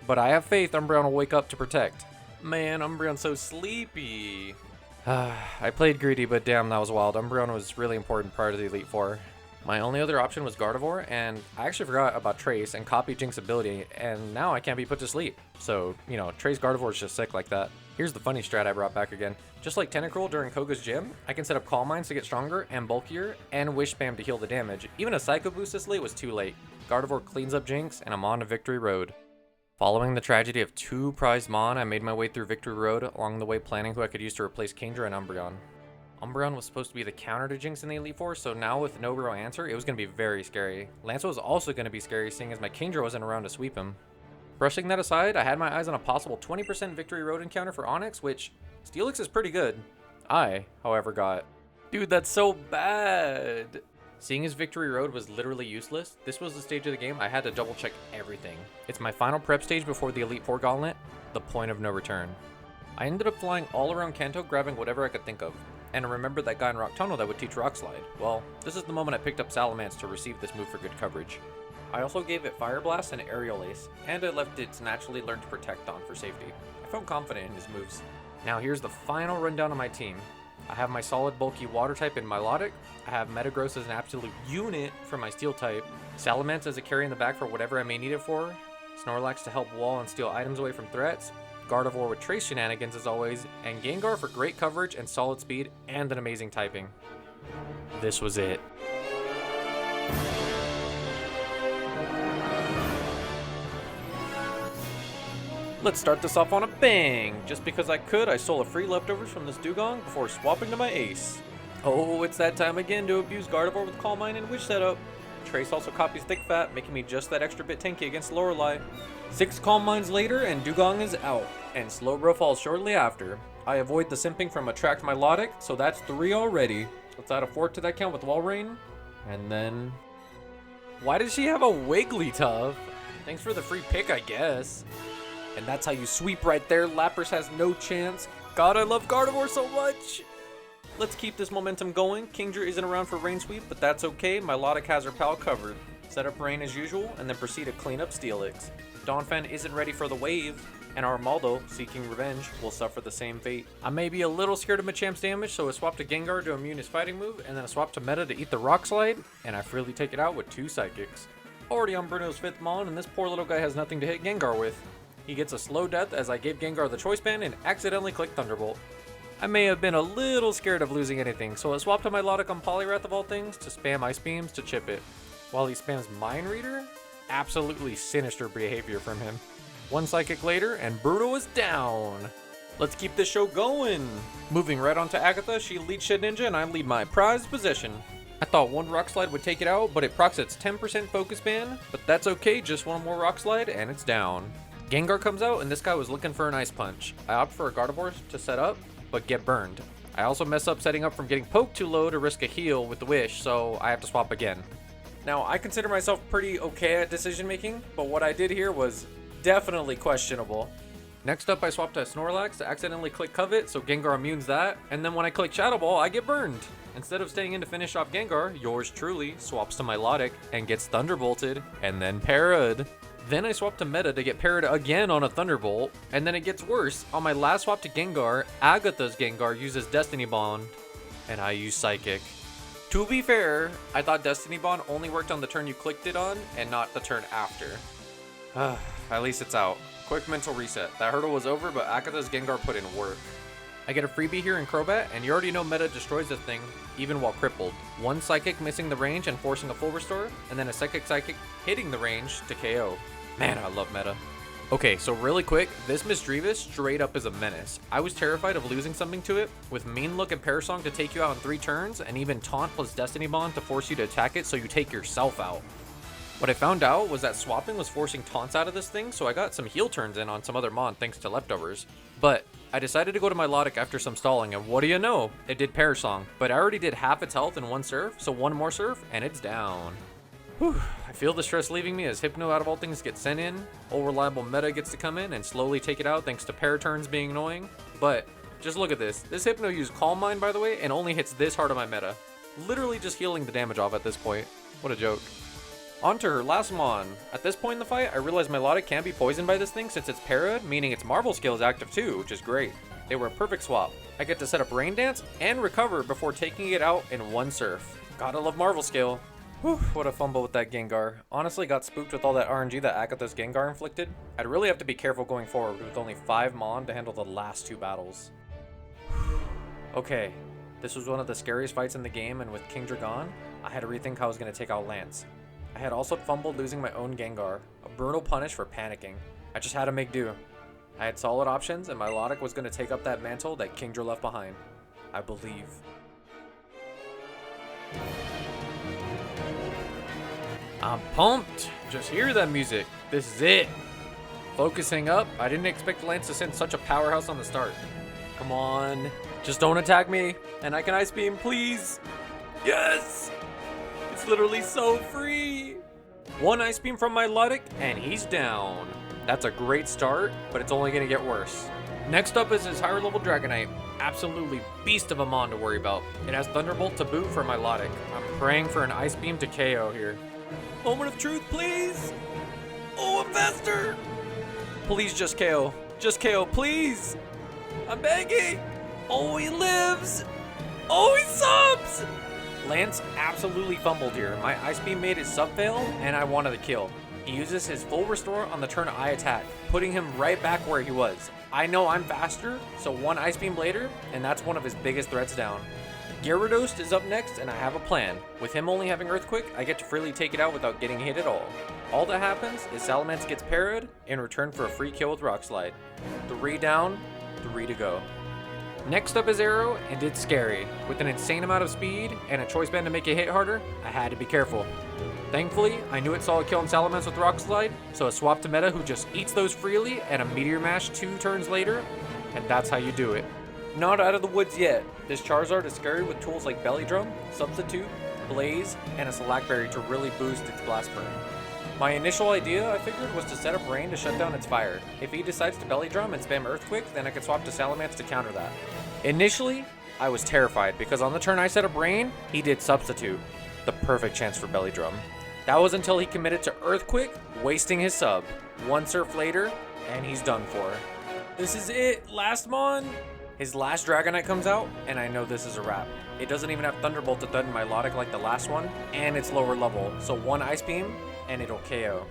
But I have faith Umbreon will wake up to protect. Man, Umbreon's so sleepy. I played greedy, but damn, that was wild. Umbreon was really important prior to the Elite Four. My only other option was Gardevoir, and I actually forgot about Trace and copied Jinx's ability, and now I can't be put to sleep. So, you know, Trace Gardevoir is just sick like that. Here's the funny strat I brought back again. Just like Tentacruel during Koga's gym, I can set up Calm Minds to get stronger and bulkier, and Wish Spam to heal the damage. Even a Psycho Boost this late was too late. Gardevoir cleans up Jinx, and I'm on to Victory Road. Following the tragedy of 2 prized Mon, I made my way through Victory Road, along the way planning who I could use to replace Kingdra and Umbreon. Umbreon was supposed to be the counter to Jinx in the Elite Four, so now with no real answer, it was going to be very scary. Lanceau was also going to be scary, seeing as my Kingdra wasn't around to sweep him. Brushing that aside, I had my eyes on a possible 20% Victory Road encounter for Onix, which Steelix is pretty good. I, however, got... Dude, that's so bad! Seeing as Victory Road was literally useless, this was the stage of the game I had to double check everything. It's my final prep stage before the Elite Four Gauntlet, the point of no return. I ended up flying all around Kanto grabbing whatever I could think of, and I remembered that guy in Rock Tunnel that would teach Rock Slide. Well, this is the moment I picked up Salamence to receive this move for good coverage. I also gave it Fire Blast and Aerial Ace, and I left its naturally learned to Protect on for safety. I felt confident in his moves. Now here's the final rundown of my team. I have my solid bulky water type in Milotic, I have Metagross as an absolute unit for my steel type, Salamence as a carry in the back for whatever I may need it for, Snorlax to help wall and steal items away from threats, Gardevoir with Trace shenanigans as always, and Gengar for great coverage and solid speed and an amazing typing. This was it. Let's start this off on a bang! Just because I could, I stole a free leftovers from this Dugong before swapping to my ace. Oh, it's that time again to abuse Gardevoir with Calm Mind and Wish setup. Trace also copies Thick Fat, making me just that extra bit tanky against Lorelei. 6 Calm Minds later, and Dugong is out, and Slowbro falls shortly after. I avoid the simping from Attract Milotic, so that's 3 already. Let's add a 4th to that count with Walrein, and then... Why does she have a Wigglytuff? Thanks for the free pick, I guess. And that's how you sweep right there. Lapras has no chance. God, I love Gardevoir so much. Let's keep this momentum going. Kingdra isn't around for Rain Sweep, but that's okay. Milotic has her pal covered. Set up Rain as usual, and then proceed to clean up Steelix. Donphan isn't ready for the wave, and Armaldo, seeking revenge, will suffer the same fate. I may be a little scared of Machamp's damage, so I swap to Gengar to immune his fighting move, and then I swap to Meta to eat the Rock Slide, and I freely take it out with 2 Psychics. Already on Bruno's 5th Mon, and this poor little guy has nothing to hit Gengar with. He gets a slow death as I gave Gengar the Choice Band and accidentally clicked Thunderbolt. I may have been a little scared of losing anything, so I swapped to my Milotic on Poliwrath of all things to spam Ice Beams to chip it. While he spams Mind Reader, absolutely sinister behavior from him. 1 Psychic later, and Bruno is down. Let's keep this show going. Moving right on to Agatha, she leads Shed Ninja and I lead my prized possession. I thought one rock slide would take it out, but it procs its 10% focus ban, but that's okay, just one more rock slide and it's down. Gengar comes out and this guy was looking for an ice punch. I opt for a Gardevoir to set up, but get burned. I also mess up setting up from getting poked too low to risk a heal with the wish, so I have to swap again. Now, I consider myself pretty okay at decision making, but what I did here was definitely questionable. Next up, I swapped to Snorlax to accidentally click Covet, so Gengar immunes that, and then when I click Shadow Ball, I get burned. Instead of staying in to finish off Gengar, yours truly swaps to Milotic and gets Thunderbolted, and then Parried. Then I swap to Meta to get parried again on a Thunderbolt, and then it gets worse. On my last swap to Gengar, Agatha's Gengar uses Destiny Bond, and I use Psychic. To be fair, I thought Destiny Bond only worked on the turn you clicked it on, and not the turn after. At least it's out. Quick mental reset. That hurdle was over, but Agatha's Gengar put in work. I get a freebie here in Crobat, and you already know Meta destroys this thing, even while crippled. One Psychic missing the range and forcing a full restore, and then a Psychic hitting the range to KO. Man, I love Meta. Okay, so really quick, this Misdreavus straight up is a menace. I was terrified of losing something to it, with Mean Look and Parasong to take you out in 3 turns, and even Taunt plus Destiny Bond to force you to attack it so you take yourself out. What I found out was that swapping was forcing taunts out of this thing, so I got some heal turns in on some other Mon thanks to leftovers. But I decided to go to Milotic after some stalling, and what do you know? It did Parasong, but I already did half its health in one surf, so one more surf, and it's down. Whew, I feel the stress leaving me as Hypno out of all things gets sent in, all reliable Meta gets to come in and slowly take it out thanks to Paraturns being annoying. But just look at this. This Hypno used Calm Mind, by the way, and only hits this hard on my Meta. Literally just healing the damage off at this point. What a joke. On to her last Mon. At this point in the fight, I realized Milotic can be poisoned by this thing since it's parried, meaning its Marvel skill is active too, which is great. They were a perfect swap. I get to set up Rain Dance and recover before taking it out in one surf. Gotta love Marvel skill. Whew, what a fumble with that Gengar. Honestly got spooked with all that RNG that Agatha's Gengar inflicted. I'd really have to be careful going forward with only 5 Mon to handle the last 2 battles. Okay, this was one of the scariest fights in the game, and with Kingdra gone, I had to rethink how I was going to take out Lance. I had also fumbled losing my own Gengar, a brutal punish for panicking. I just had to make do. I had solid options, and Milotic was going to take up that mantle that Kingdra left behind. I believe. I'm pumped! Just hear that music. This is it. Focusing up, I didn't expect Lance to send such a powerhouse on the start. Come on. Just don't attack me, and I can Ice Beam, please. Yes! It's literally so free. One Ice Beam from Milotic, and he's down. That's a great start, but it's only going to get worse. Next up is his higher level Dragonite. Absolutely beast of a Mon to worry about. It has Thunderbolt to boot for Milotic. I'm praying for an Ice Beam to KO here. Moment of truth, please! Oh, I'm faster! Please just KO. Just KO, please! I'm begging! Oh, he lives! Oh, he subs! Lance absolutely fumbled here. My Ice Beam made his sub fail, and I wanted the kill. He uses his full restore on the turn I attack, putting him right back where he was. I know I'm faster, so one Ice Beam later, and that's one of his biggest threats down. Gyarados is up next, and I have a plan. With him only having Earthquake, I get to freely take it out without getting hit at all. All that happens is Salamence gets parried in return for a free kill with Rock Slide. 3 down, 3 to go. Next up is Arrow, and it's scary. With an insane amount of speed and a choice band to make it hit harder, I had to be careful. Thankfully, I knew it saw a kill on Salamence with Rock Slide, so I swapped to Meta who just eats those freely and a Meteor Mash 2 turns later, and that's how you do it. Not out of the woods yet. This Charizard is scary with tools like Belly Drum, Substitute, Blaze, and a Slackberry to really boost its Blast Burn. My initial idea, I figured, was to set up Rain to shut down its fire. If he decides to Belly Drum and spam Earthquake, then I could swap to Salamence to counter that. Initially, I was terrified because on the turn I set up Rain, he did Substitute. The perfect chance for Belly Drum. That was until he committed to Earthquake, wasting his sub. One surf later, and he's done for. This is it, last Mon. His last Dragonite comes out, and I know this is a wrap. It doesn't even have Thunderbolt to threaten Milotic like the last one, and it's lower level, so one Ice Beam, and it'll KO.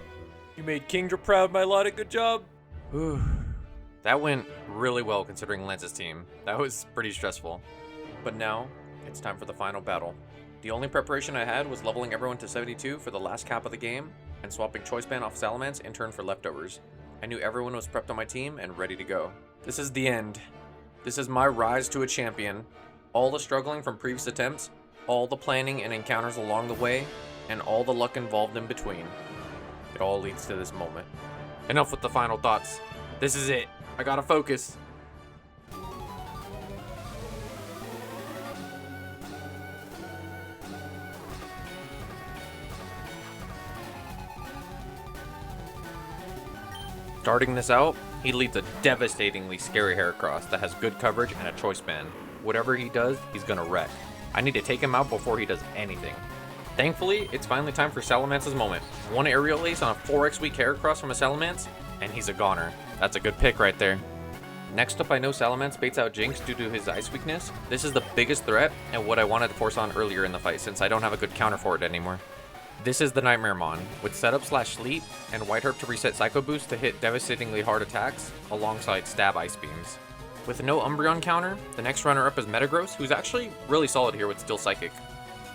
You made Kingdra proud, Milotic, good job! Whew. That went really well considering Lance's team. That was pretty stressful. But now, it's time for the final battle. The only preparation I had was leveling everyone to 72 for the last cap of the game, and swapping Choice Band off Salamence in turn for leftovers. I knew everyone was prepped on my team and ready to go. This is the end. This is my rise to a champion. All the struggling from previous attempts all the planning and encounters along the way, and all the luck involved in between. It all leads to this moment. Enough with the final thoughts. This is it. I gotta focus. Starting this out, he leads a devastatingly scary Heracross that has good coverage and a choice band. Whatever he does, he's gonna wreck. I need to take him out before he does anything. Thankfully, it's finally time for Salamance's moment. One aerial ace on a 4x weak Heracross from a Salamence, and he's a goner. That's a good pick right there. Next up, I know Salamence baits out Jinx due to his ice weakness. This is the biggest threat and what I wanted to force on earlier in the fight since I don't have a good counter for it anymore. This is the Nightmare Mon, with setup/sleep and White Herb to reset Psycho Boost to hit devastatingly hard attacks, alongside stab ice beams. With no Umbreon counter, the next runner-up is Metagross, who's actually really solid here with Steel Psychic.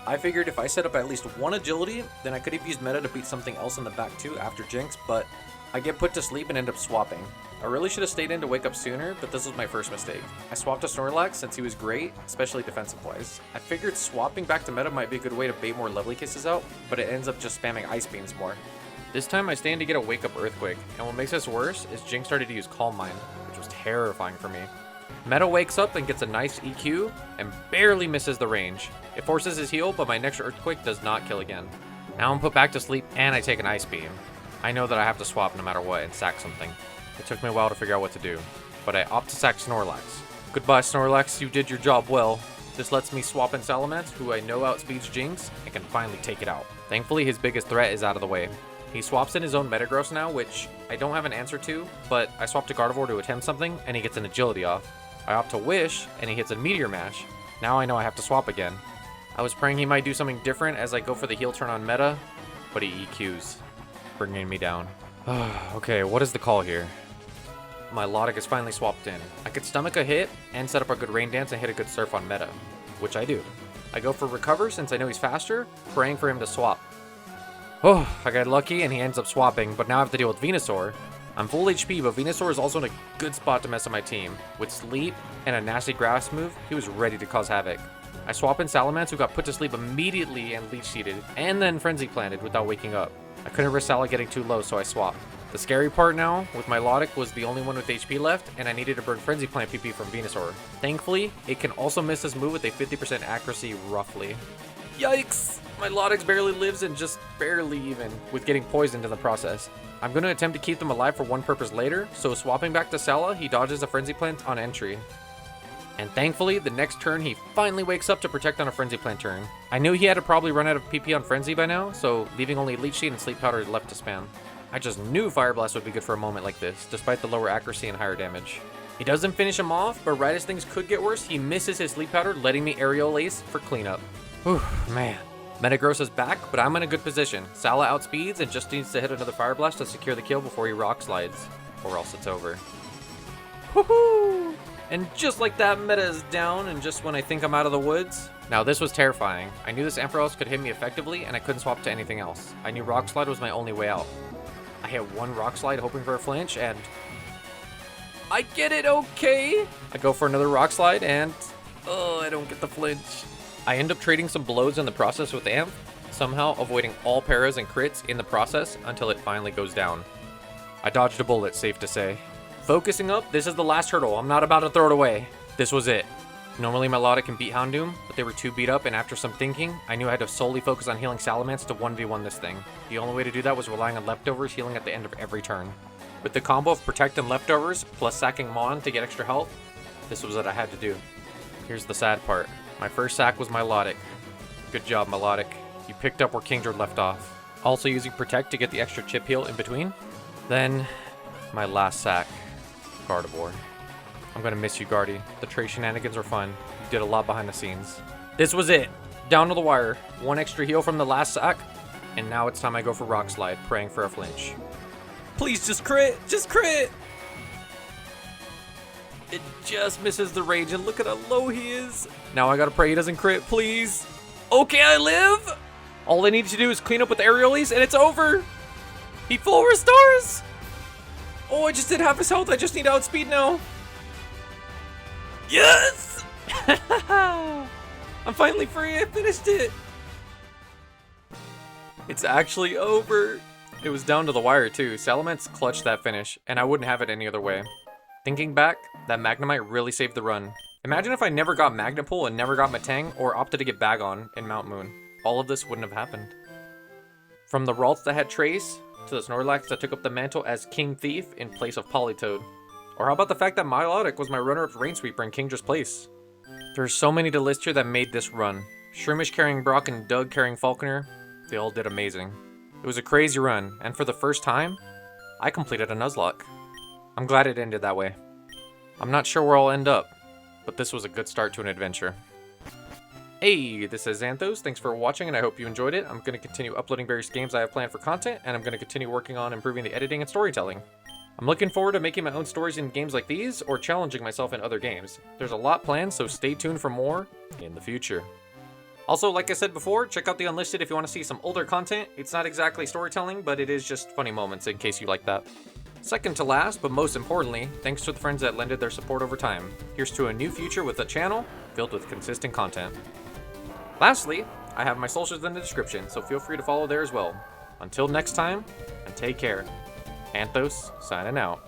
I figured if I set up at least one agility, then I could have used Meta to beat something else in the back too after Jinx, but I get put to sleep and end up swapping. I really should have stayed in to wake up sooner, but this was my first mistake. I swapped to Snorlax since he was great, especially defensive-wise. I figured swapping back to Meta might be a good way to bait more Lovely Kisses out, but it ends up just spamming Ice Beams more. This time I stand to get a Wake Up Earthquake, and what makes this worse is Jinx started to use Calm Mind, which was terrifying for me. Meta wakes up and gets a nice EQ, and barely misses the range. It forces his heal, but my next Earthquake does not kill again. Now I'm put back to sleep, and I take an Ice Beam. I know that I have to swap no matter what and sack something. It took me a while to figure out what to do, but I opt to sack Snorlax. Goodbye Snorlax, you did your job well. This lets me swap in Salamence, who I know outspeeds Jinx, and can finally take it out. Thankfully, his biggest threat is out of the way. He swaps in his own Metagross now, which I don't have an answer to, but I swap to Gardevoir to attempt something, and he gets an agility off. I opt to Wish, and he hits a Meteor Mash. Now I know I have to swap again. I was praying he might do something different as I go for the heal turn on Meta, but he EQs, bringing me down. Okay, what is the call here? My Milotic is finally swapped in. I could stomach a hit and set up a good Rain Dance and hit a good Surf on Meta, which I do. I go for Recover since I know he's faster, praying for him to swap. Oh, I got lucky and he ends up swapping, but now I have to deal with Venusaur. I'm full HP, but Venusaur is also in a good spot to mess up my team. With Sleep and a nasty Grass move, he was ready to cause havoc. I swap in Salamence, who got put to sleep immediately and Leech Seeded, and then Frenzy Planted without waking up. I couldn't risk Sala getting too low, so I swapped. The scary part now, with my Milotic, was the only one with HP left, and I needed to burn Frenzy Plant PP from Venusaur. Thankfully, it can also miss this move with a 50% accuracy, roughly. Yikes! My Milotic barely lives and just barely even, with getting poisoned in the process. I'm going to attempt to keep them alive for one purpose later, so swapping back to Sala, he dodges a Frenzy Plant on entry. And thankfully, the next turn, he finally wakes up to protect on a Frenzy Plant turn. I knew he had to probably run out of PP on Frenzy by now, so leaving only Leech Seed and Sleep Powder left to spam. I just knew Fire Blast would be good for a moment like this, despite the lower accuracy and higher damage. He doesn't finish him off, but right as things could get worse, he misses his Sleep Powder, letting me Aerial Ace for cleanup. Whew, man. Metagross is back, but I'm in a good position. Sala outspeeds and just needs to hit another Fire Blast to secure the kill before he Rock Slides, or else it's over. Woohoo! And just like that, Meta is down, and just when I think I'm out of the woods. Now this was terrifying. I knew this Ampharos could hit me effectively, and I couldn't swap to anything else. I knew Rock Slide was my only way out. I hit one Rock Slide hoping for a flinch, and I get it, okay. I go for another Rock Slide, and I don't get the flinch. I end up trading some blows in the process with Amp, somehow avoiding all paras and crits in the process until it finally goes down. I dodged a bullet, safe to say. Focusing up, this is the last hurdle. I'm not about to throw it away. This was it. Normally Milotic can beat Houndoom, but they were too beat up, and after some thinking, I knew I had to solely focus on healing Salamence to 1v1 this thing. The only way to do that was relying on Leftovers healing at the end of every turn. With the combo of Protect and Leftovers, plus sacking Mon to get extra health, this was what I had to do. Here's the sad part. My first sack was Milotic. Good job, Milotic. You picked up where Kingdra left off. Also using Protect to get the extra chip heal in between. Then, my last sack. Gardevoir. I'm gonna miss you, Guardy. The trade shenanigans were fun. You did a lot behind the scenes. This was it. Down to the wire. One extra heal from the last sack. And now it's time I go for Rock Slide, praying for a flinch. Please, just crit! Just crit! It just misses the range, and look at how low he is. Now I gotta pray he doesn't crit, please. Okay, I live! All I need to do is clean up with Aerial Ace, and it's over! He full restores! Oh, I just did half his health. I just need to outspeed now. Yes! I'm finally free. I finished it. It's actually over. It was down to the wire too. Salamence clutched that finish, and I wouldn't have it any other way. Thinking back, that Magnemite really saved the run. Imagine if I never got Magnepool and never got Matang, or opted to get Bagon in Mount Moon. All of this wouldn't have happened. From the Ralts that had Trace, to the Snorlax that took up the mantle as King Thief in place of Politoed. Or how about the fact that Milotic was my runner-up Rain Sweeper in Kingdra's place? There's so many to list here that made this run. Shroomish carrying Brock and Doug carrying Falconer, they all did amazing. It was a crazy run, and for the first time, I completed a Nuzlocke. I'm glad it ended that way. I'm not sure where I'll end up, but this was a good start to an adventure. Hey, this is Anthos. Thanks for watching, and I hope you enjoyed it. I'm going to continue uploading various games I have planned for content, and I'm going to continue working on improving the editing and storytelling. I'm looking forward to making my own stories in games like these, or challenging myself in other games. There's a lot planned, so stay tuned for more in the future. Also, like I said before, check out the Unlisted if you want to see some older content. It's not exactly storytelling, but it is just funny moments in case you like that. Second to last, but most importantly, thanks to the friends that lended their support over time. Here's to a new future with a channel filled with consistent content. Lastly, I have my socials in the description, so feel free to follow there as well. Until next time, and take care. Anthos, signing out.